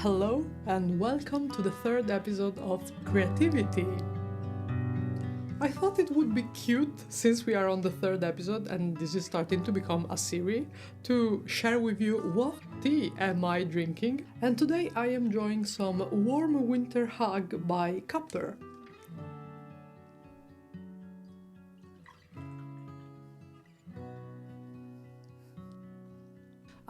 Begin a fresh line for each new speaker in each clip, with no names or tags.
Hello and welcome to the third episode of Creativity. I thought it would be cute, since we are on the third episode and this is starting to become a series, to share with you what tea am I drinking, and today I am enjoying some Warm Winter Hug by Copper.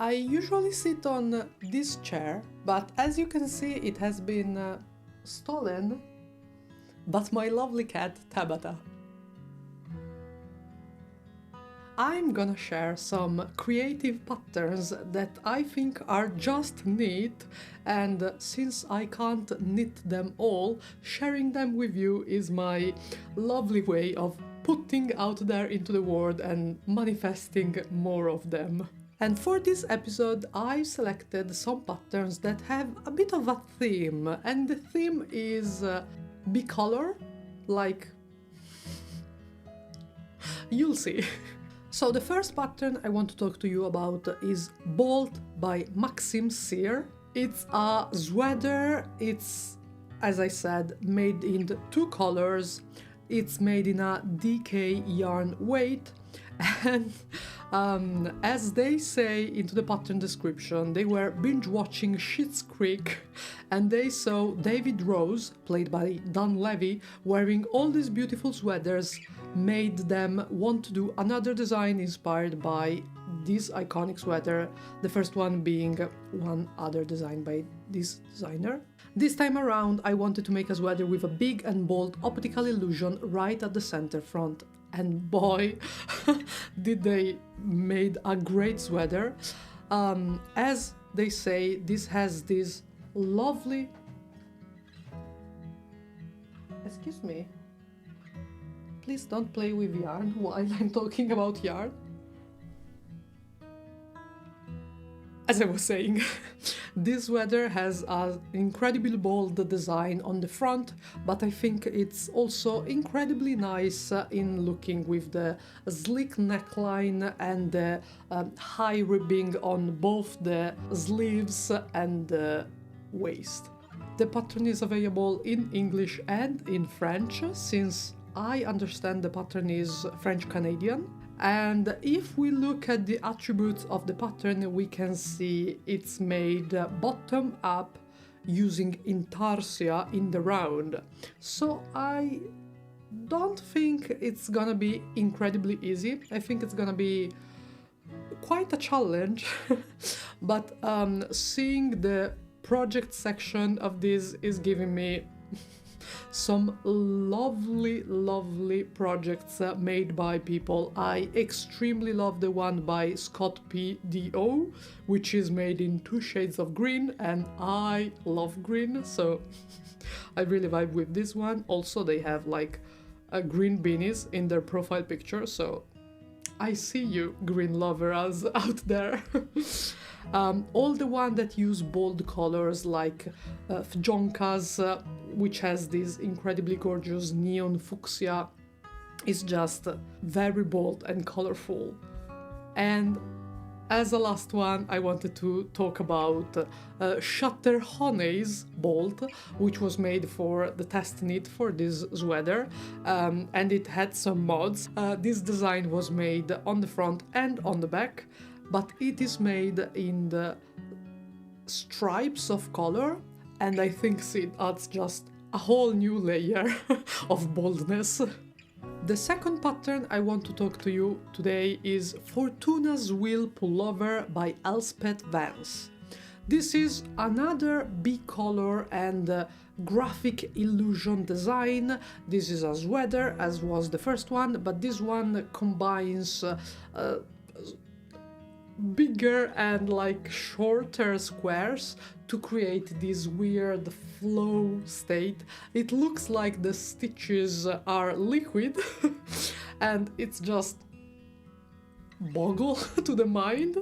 I usually sit on this chair, but as you can see it has been stolen, but my lovely cat Tabata. I'm gonna share some creative patterns that I think are just neat, and since I can't knit them all, sharing them with you is my lovely way of putting out there into the world and manifesting more of them. And for this episode, I selected some patterns that have a bit of a theme, and the theme is bicolor, like you'll see. So the first pattern I want to talk to you about is Bolt by Maxim Cyr. It's a sweater, it's, as I said, made in two colors, it's made in a DK yarn weight, and as they say into the pattern description, they were binge watching Schitt's Creek and they saw David Rose, played by Dan Levy, wearing all these beautiful sweaters, made them want to do another design inspired by this iconic sweater, the first one being one other design by this designer. This time around I wanted to make a sweater with a big and bold optical illusion right at the center front. And boy, did they made a great sweater. As they say, this has this lovely... Excuse me. Please don't play with yarn while I'm talking about yarn. As I was saying, this sweater has an incredibly bold design on the front, but I think it's also incredibly nice in looking with the sleek neckline and the high ribbing on both the sleeves and the waist. The pattern is available in English and in French, since I understand the pattern is French-Canadian. And if we look at the attributes of the pattern, we can see it's made bottom up using intarsia in the round. So I don't think it's gonna be incredibly easy. I think it's gonna be quite a challenge. But seeing the project section of this is giving me some lovely projects made by people. I extremely love the one by Scott P. D.O., which is made in 2 shades of green, and I love green, so I really vibe with this one. Also, they have like a green beanies in their profile picture, so I see you, green lovers out there. All the one that use bold colors like Fjonka's, which has this incredibly gorgeous neon fuchsia, is just very bold and colorful. And as a last one, I wanted to talk about Shutter Honey's bolt, which was made for the test knit for this sweater, and it had some mods. This design was made on the front and on the back, but it is made in the stripes of color, and I think it adds just a whole new layer of boldness. The second pattern I want to talk to you today is Fortuna's Wheel Pullover by Elspeth Vance. This is another bicolor and graphic illusion design. This is a sweater, as was the first one, but this one combines bigger and like shorter squares to create this weird flow state. It looks like the stitches are liquid and it's just boggle to the mind.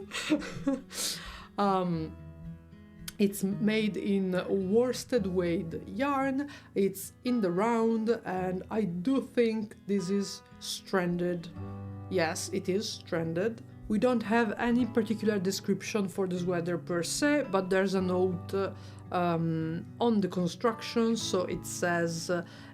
It's made in worsted weight yarn, it's in the round, and I do think this is stranded. Yes, it is stranded. We don't have any particular description for the sweater per se, but there's a note on the construction. So it says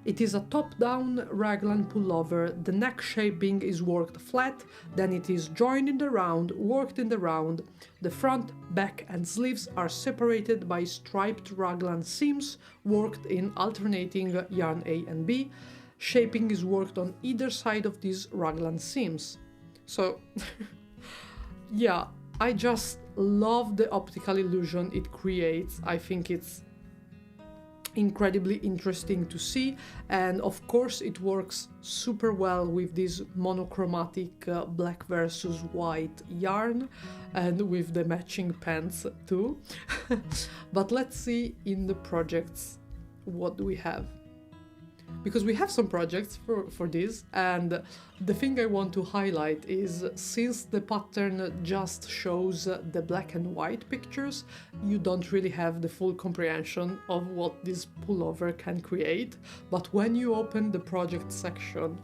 it is a top-down raglan pullover. The neck shaping is worked flat, then it is joined in the round, worked in the round. The front, back and sleeves are separated by striped raglan seams worked in alternating yarn A and B. Shaping is worked on either side of these raglan seams. So yeah, I just love the optical illusion it creates. I think it's incredibly interesting to see, and of course it works super well with this monochromatic black versus white yarn and with the matching pants too. But let's see in the projects what do we have. Because we have some projects for this, and the thing I want to highlight is, since the pattern just shows the black and white pictures, you don't really have the full comprehension of what this pullover can create. But when you open the project section,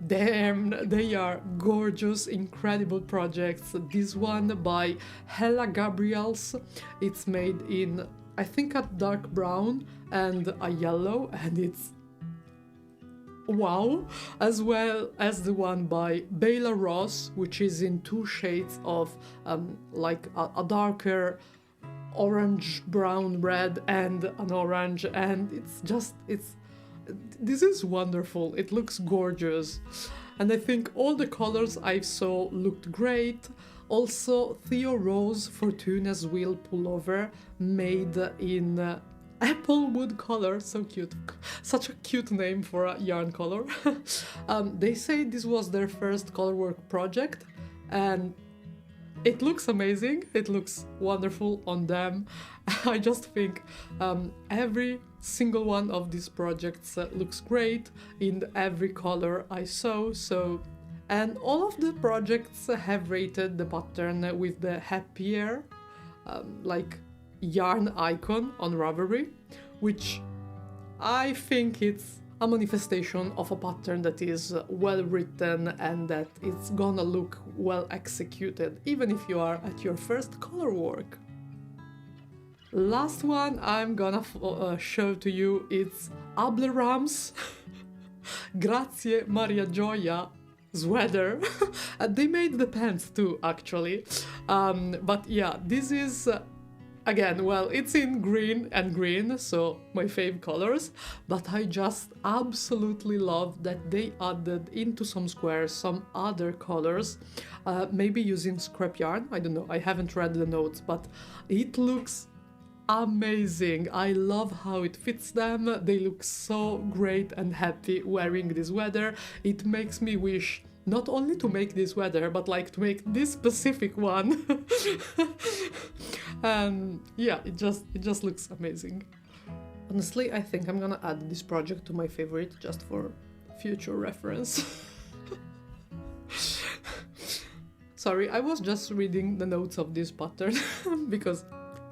damn, they are gorgeous, incredible projects. This one by Hella Gabriels, it's made in, I think, a dark brown and a yellow, and it's wow, as well as the one by Bela Ross, which is in two shades of like a darker orange, brown, red, and an orange, and this is wonderful. It looks gorgeous, and I think all the colors I saw looked great. Also, Theo Rose Fortuna's Wheel pullover made in apple wood color, so cute, such a cute name for a yarn color. They say this was their first colorwork project, and it looks amazing, it looks wonderful on them. I just think every single one of these projects looks great in every color I saw. So, and all of the projects have rated the pattern with the happier like yarn icon on Ravelry, which I think it's a manifestation of a pattern that is well written and that it's gonna look well executed, even if you are at your first color work. Last one I'm gonna show to you, it's Ablerams Grazie Maria Gioia sweater. They made the pants too, actually. But yeah, this is again, well, it's in green and green, so my fave colors, but I just absolutely love that they added into some squares some other colors, maybe using scrap yarn, I don't know, I haven't read the notes, but it looks amazing. I love how it fits them. They look so great and happy wearing this sweater. It makes me wish not only to make this sweater, but like to make this specific one. And yeah, it just looks amazing. Honestly, I think I'm gonna add this project to my favorite just for future reference. Sorry, I was just reading the notes of this pattern because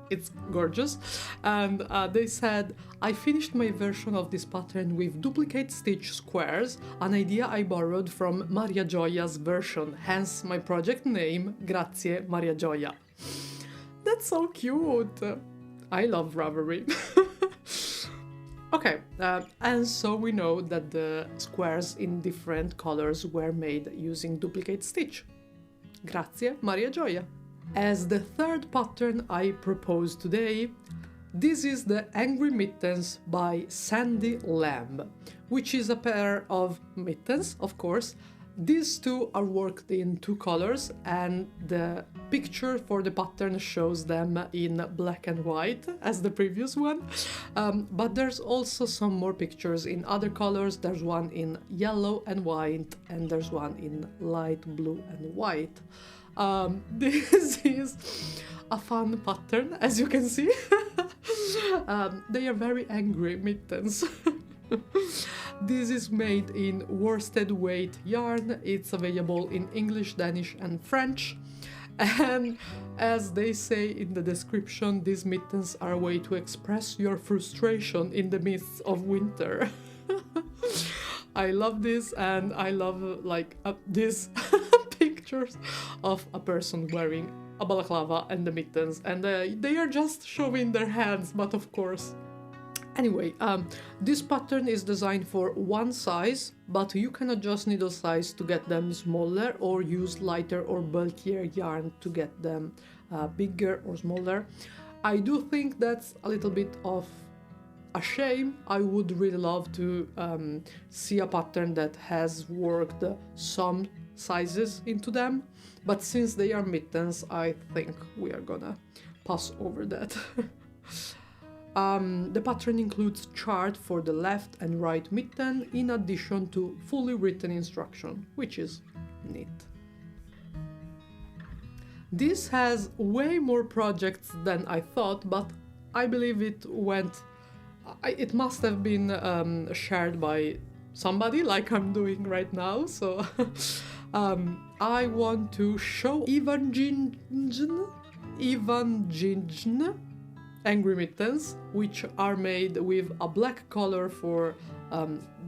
it's gorgeous, and they said, I finished my version of this pattern with duplicate stitch squares, an idea I borrowed from Maria Gioia's version, hence my project name, Grazie Maria Gioia. That's so cute! I love Ravelry. Okay, and so we know that the squares in different colors were made using duplicate stitch. Grazie Maria Gioia. As the third pattern I propose today, this is the Angry Mittens by Sandy Lamb, which is a pair of mittens, of course. These two are worked in two colors, and the picture for the pattern shows them in black and white, as the previous one. But there's also some more pictures in other colors. There's one in yellow and white, and there's one in light blue and white. This is a fun pattern, as you can see. They are very angry mittens. This is made in worsted weight yarn. It's available in English, Danish and French. And as they say in the description, these mittens are a way to express your frustration in the midst of winter. I love this, and I love like this picture. pictures of a person wearing a balaclava and the mittens, and they are just showing their hands, but of course. Anyway, this pattern is designed for one size, but you can adjust needle size to get them smaller or use lighter or bulkier yarn to get them bigger or smaller. I do think that's a little bit of a shame. I would really love to see a pattern that has worked some sizes into them, but since they are mittens, I think we are gonna pass over that. The pattern includes chart for the left and right mitten in addition to fully written instruction, which is neat. This has way more projects than I thought, but I believe it must have been shared by somebody like I'm doing right now, so I want to show Evangingen angry mittens, which are made with a black color for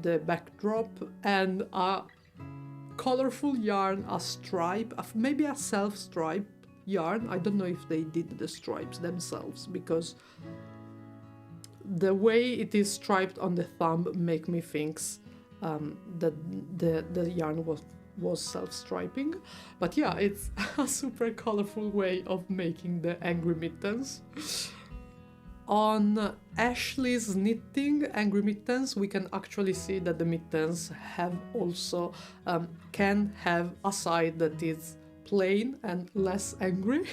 the backdrop and a colorful yarn, a stripe, maybe a self-stripe yarn. I don't know if they did the stripes themselves, because the way it is striped on the thumb make me think that the yarn was self-striping. But yeah, it's a super colorful way of making the angry mittens. On Ashley's knitting angry mittens, we can actually see that the mittens have also can have a side that is plain and less angry,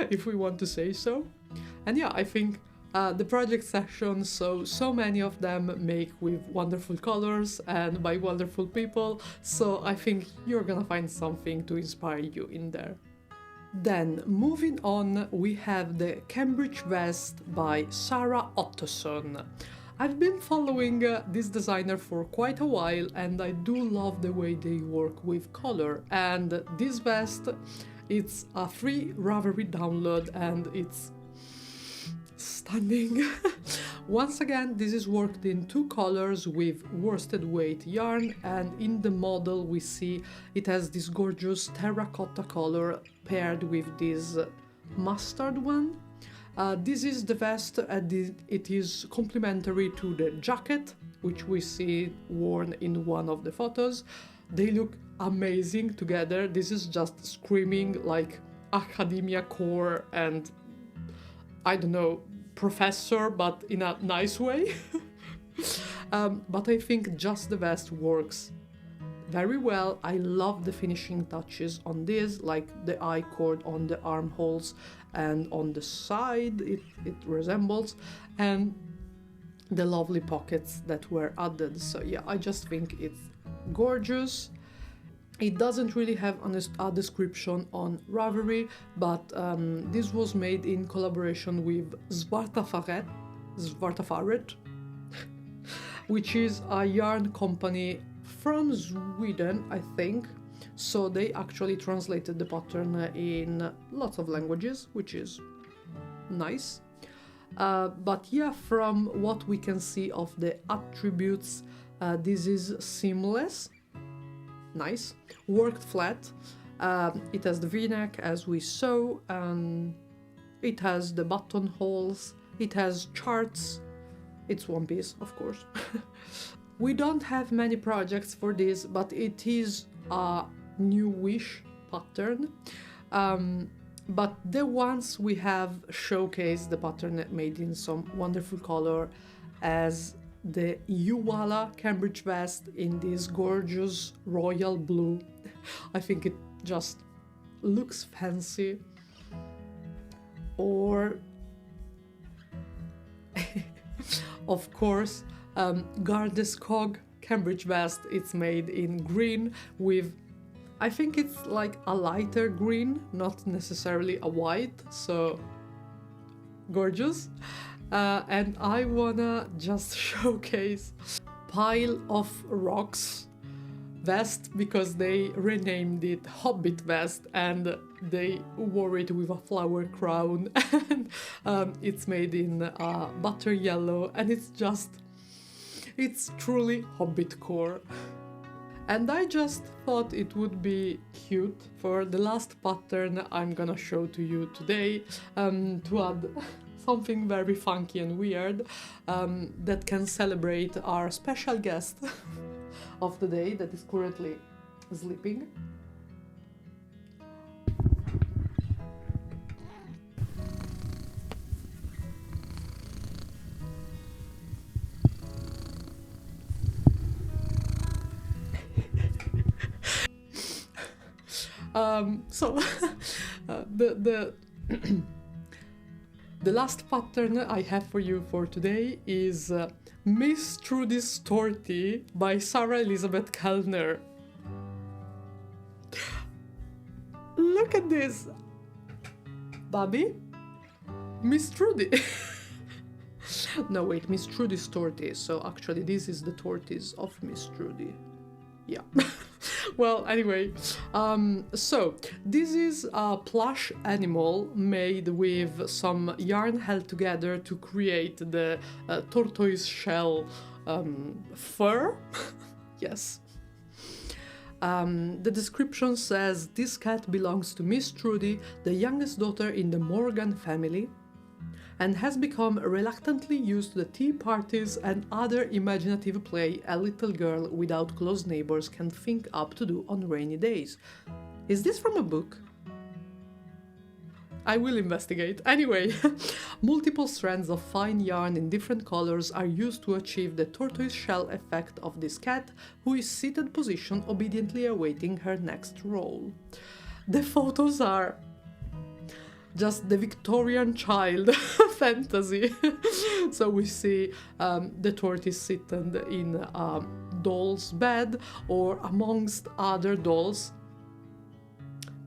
if we want to say so. And yeah, I think the project sections, so many of them make with wonderful colors and by wonderful people, so I think you're gonna find something to inspire you in there. Then, moving on, we have the Cambridge Vest by Sarah Ottoson. I've been following this designer for quite a while, and I do love the way they work with color. And this vest, it's a free Ravelry download, and it's stunning. Once again, this is worked in two colors with worsted weight yarn, and in the model we see it has this gorgeous terracotta color paired with this mustard one. This is the vest, and it is complementary to the jacket, which we see worn in one of the photos. They look amazing together. This is just screaming like academia core and, I don't know, professor, but in a nice way. But I think just the vest works very well. I love the finishing touches on this, like the I-cord on the armholes and on the side it resembles, and the lovely pockets that were added. So yeah, I just think it's gorgeous. It doesn't really have a description on Ravelry, but this was made in collaboration with Svartafaret, which is a yarn company from Sweden, I think. So they actually translated the pattern in lots of languages, which is nice. But yeah, from what we can see of the attributes, this is seamless. Nice, worked flat. It has the v-neck as we saw, it has the buttonholes, it has charts, it's one piece of course. We don't have many projects for this, but it is a new wish pattern. But the ones we have showcase the pattern made in some wonderful color, as the Uwala Cambridge vest in this gorgeous royal blue. I think it just looks fancy. Or of course, Gardeskog Cambridge vest. It's made in green with, I think it's like a lighter green, not necessarily a white, so gorgeous. And I wanna just showcase Pile of Rocks vest, because they renamed it Hobbit vest and they wore it with a flower crown. And it's made in butter yellow, and it's truly Hobbit core. And I just thought it would be cute for the last pattern I'm gonna show to you today, to add something very funky and weird that can celebrate our special guest of the day that is currently sleeping. So the the last pattern I have for you for today is Miss Trudy's Tortie by Sarah Elizabeth Kellner. Look at this, Bobby. Miss Trudy. No, wait, Miss Trudy's Tortie. So actually, this is the torties of Miss Trudy. Yeah. Well, anyway, so this is a plush animal made with some yarn held together to create the tortoise shell fur. Yes. The description says this cat belongs to Miss Trudy, the youngest daughter in the Morgan family, and has become reluctantly used to the tea parties and other imaginative play a little girl without close neighbors can think up to do on rainy days. Is this from a book? I will investigate. Anyway, multiple strands of fine yarn in different colors are used to achieve the tortoise shell effect of this cat, who is seated position obediently awaiting her next role. The photos are just the Victorian child fantasy. So we see the tortoise sitting in a doll's bed or amongst other dolls.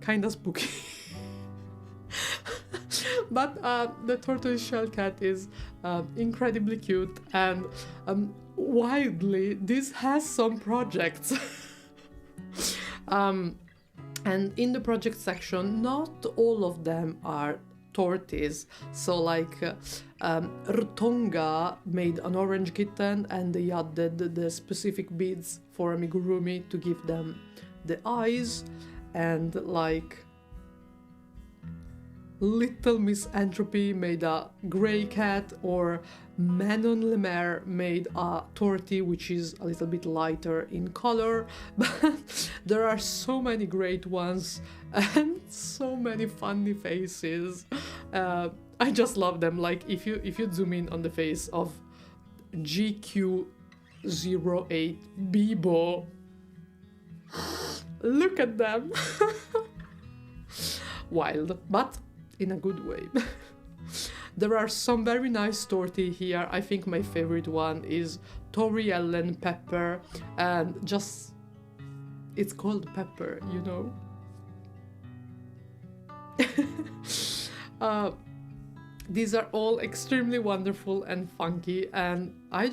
Kinda spooky. But the tortoise shell cat is incredibly cute, and wildly this has some projects. And in the project section, not all of them are torties. So like Rutonga made an orange kitten and they added the specific beads for amigurumi to give them the eyes, and like Little Miss Entropy made a grey cat, or Manon Lemaire made a tortie which is a little bit lighter in color. But there are so many great ones and so many funny faces. I just love them. Like if you zoom in on the face of GQ08 Bibo, look at them. Wild, but in a good way. There are some very nice tortie here. I think my favorite one is Tori Ellen Pepper, and just it's called Pepper, you know. These are all extremely wonderful and funky, and I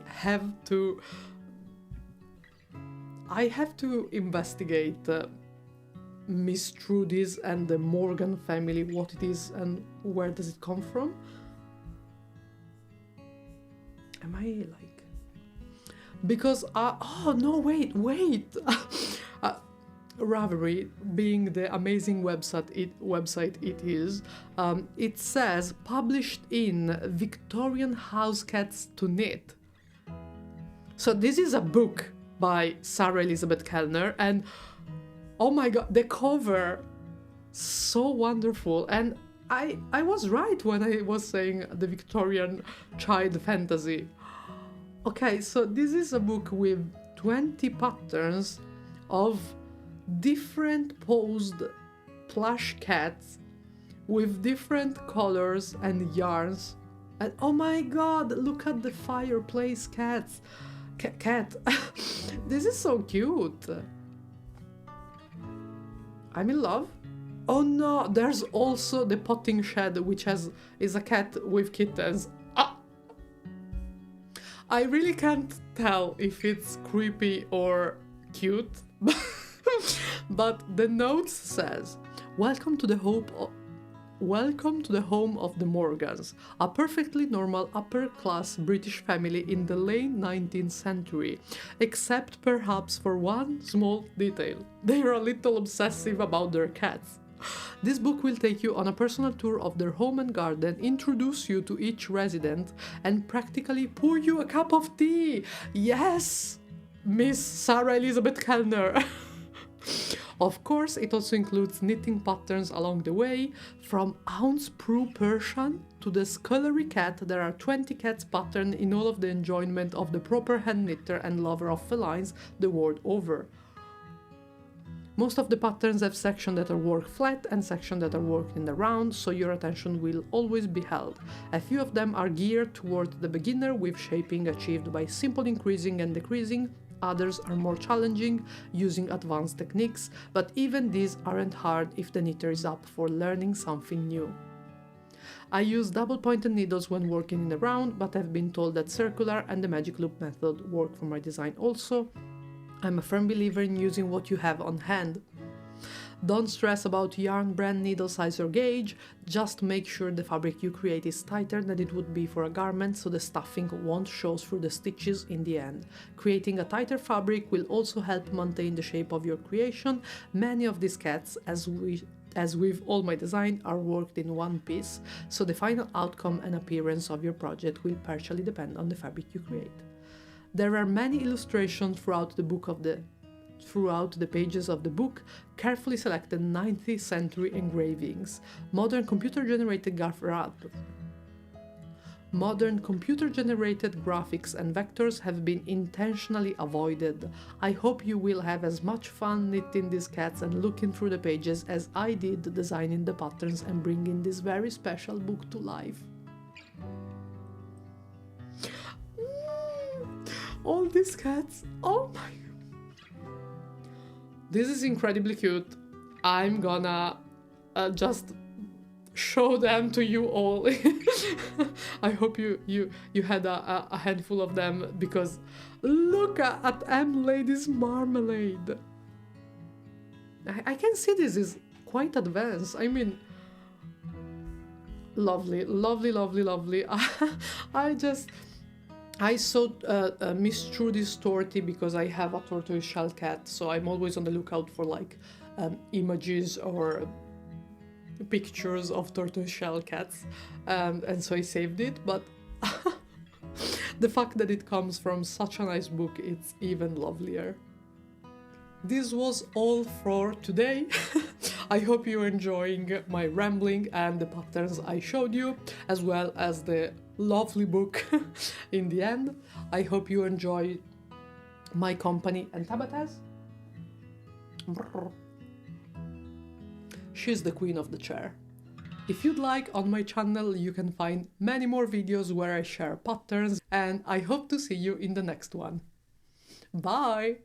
have to investigate Miss Trudy's and the Morgan family, what it is and where does it come from. Am I like... Because, oh no, wait. Ravelry, being the amazing website it is, it says published in Victorian House Cats to Knit. So this is a book by Sarah Elizabeth Kellner, and oh my god, the cover, so wonderful. And I was right when I was saying the Victorian child fantasy. Okay, so this is a book with 20 patterns of different posed plush cats with different colors and yarns. And oh my god, look at the fireplace cats. Cat. This is so cute. I'm in love. Oh no, there's also the potting shed, which is a cat with kittens. Ah! I really can't tell if it's creepy or cute, but the note says, "Welcome to the Welcome to the home of the Morgans, a perfectly normal upper-class British family in the late 19th century, except perhaps for one small detail. They are a little obsessive about their cats. This book will take you on a personal tour of their home and garden, introduce you to each resident, and practically pour you a cup of tea. Yes, Miss Sarah Elizabeth Kellner. Of course, it also includes knitting patterns along the way. From ounce-proof Persian to the scullery cat, there are 20 cats patterned in all of the enjoyment of the proper hand knitter and lover of felines the world over. Most of the patterns have sections that are worked flat and sections that are worked in the round, so your attention will always be held. A few of them are geared toward the beginner, with shaping achieved by simple increasing and decreasing. Others are more challenging, using advanced techniques, but even these aren't hard if the knitter is up for learning something new. I use double-pointed needles when working in a round, but I've been told that circular and the magic loop method work for my design also. I'm a firm believer in using what you have on hand. Don't stress about yarn brand, needle size or gauge, just make sure the fabric you create is tighter than it would be for a garment so the stuffing won't show through the stitches in the end. Creating a tighter fabric will also help maintain the shape of your creation. Many of these cats, as with all my design, are worked in one piece, so the final outcome and appearance of your project will partially depend on the fabric you create. There are many illustrations throughout the pages of the book, carefully selected 19th century engravings. Modern computer-generated graphics and vectors have been intentionally avoided. I hope you will have as much fun knitting these cats and looking through the pages as I did designing the patterns and bringing this very special book to life. All these cats, oh my. This is incredibly cute. I'm gonna just show them to you all. I hope you had a handful of them, because look at Lady's marmalade. I can see this is quite advanced. I mean, lovely, lovely, lovely, lovely. I saw Miss Trudy's tortie because I have a tortoiseshell cat, so I'm always on the lookout for like images or pictures of tortoiseshell cats, and so I saved it, but the fact that it comes from such a nice book, it's even lovelier. This was all for today. I hope you're enjoying my rambling and the patterns I showed you, as well as the lovely book in the end. I hope you enjoy my company and Tabata's. She's the queen of the chair. If you'd like, on my channel you can find many more videos where I share patterns, and I hope to see you in the next one. Bye!